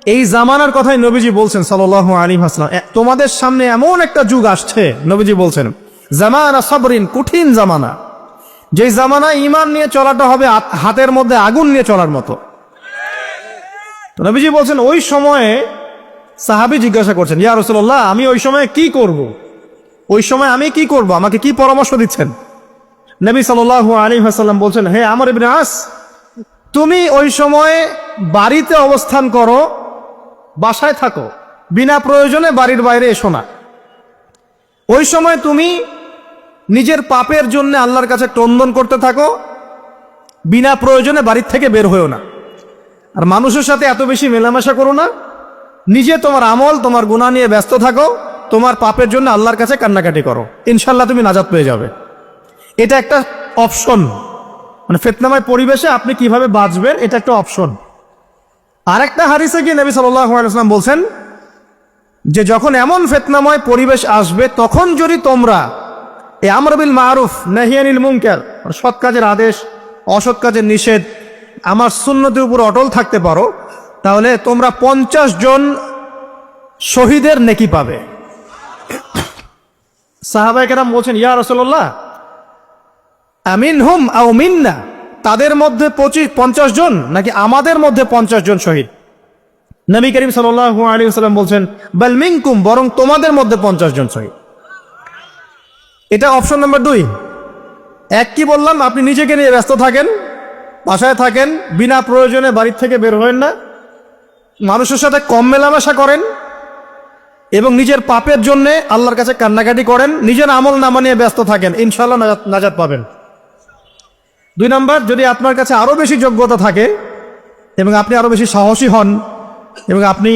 এই জামানার কথাই নবীজি বলছেন সাল্লাল্লাহু আলাইহি ওয়াসাল্লাম, তোমাদের সামনে এমন একটা যুগ আসছে, নবীজি বলছেন জামানা সাবরিন, কঠিন জামানা, যে জামানা ঈমান নিয়ে চলাটা হবে হাতের মধ্যে আগুন নিয়ে চলার মতো। তো নবীজি বলছেন ওই সময়ে সাহাবী জিজ্ঞাসা করছেন, ইয়া রাসূলুল্লাহ, আমি ওই সময়ে কি করব? ওই সময় আমি কি করব, আমাকে কি পরামর্শ দিচ্ছেন? নবী সাল্লাল্লাহু আলাইহি ওয়াসাল্লাম বলছেন, হে আমর ইবনে আস, তুমি ওই সময়ে বাড়িতে অবস্থান করো, বাসায় থাকো, বিনা প্রয়োজনে বাড়ির বাইরে এসো না। ওই সময় তুমি নিজের পাপের জন্য আল্লাহর কাছে ক্রন্দন করতে থাকো, বিনা প্রয়োজনে বাড়ির থেকে বের হয়েও না। আর মানুষের সাথে এত বেশি মেলামেশা করো না, নিজে তোমার আমল, তোমার গুনাহ নিয়ে ব্যস্ত থাকো, তোমার পাপের জন্য আল্লাহর কাছে কান্নাকাটি করো, ইনশাল্লাহ তুমি নাজাত পেয়ে যাবে। এটা একটা অপশন, মানে ফিতনাময় পরিবেশে আপনি কিভাবে বাঁচবেন, এটা একটা অপশন। আর একটা হাদিসে গিয়ে নবী সাল্লাল্লাহু আলাইহি ওয়াসাল্লাম বলছেন যে যখন এমন ফিতনাময় পরিবেশ আসবে, তখন যদি তোমরা এই আমর বিল মারুফ নাহি আনিল মুনকার, সৎ কাজের আদেশ, অসৎ কাজের নিষেধ, আমার সুন্নতের উপর অটল থাকতে পারো, তাহলে তোমরা 50 জন শহীদের নেকি পাবে। সাহাবায়ে কেরাম বলছেন, ইয়া রাসূলুল্লাহ, আমিনহুম আও মিন্না, তাদের মধ্যে 50 জন নাকি আমাদের মধ্যে 50 জন শহীদ? নবী করিম সাল্লাল্লাহু আলাইহি ওয়াসাল্লাম বলছেন, বাল মিনকুম, বরং তোমাদের মধ্যে 50 জন শহীদ। এটা অপশন নাম্বার 2। এক কি বললাম, আপনি নিজেকে নিয়ে ব্যস্ত থাকেন, বাসায় থাকেন, বিনা প্রয়োজনে বাড়ির থেকে বের হবেন না, মানুষের সাথে কম মেলামেশা করেন এবং নিজের পাপের জন্য আল্লাহর কাছে কান্নাকাটি করেন, নিজের আমল নামা নিয়ে ব্যস্ত থাকেন, ইনশাআল্লাহ নাজাত পাবেন। 2 নাম্বার, যদি আপনার কাছে আরো বেশি যোগ্যতা থাকে এবং আপনি আরো বেশি সাহসী হন এবং আপনি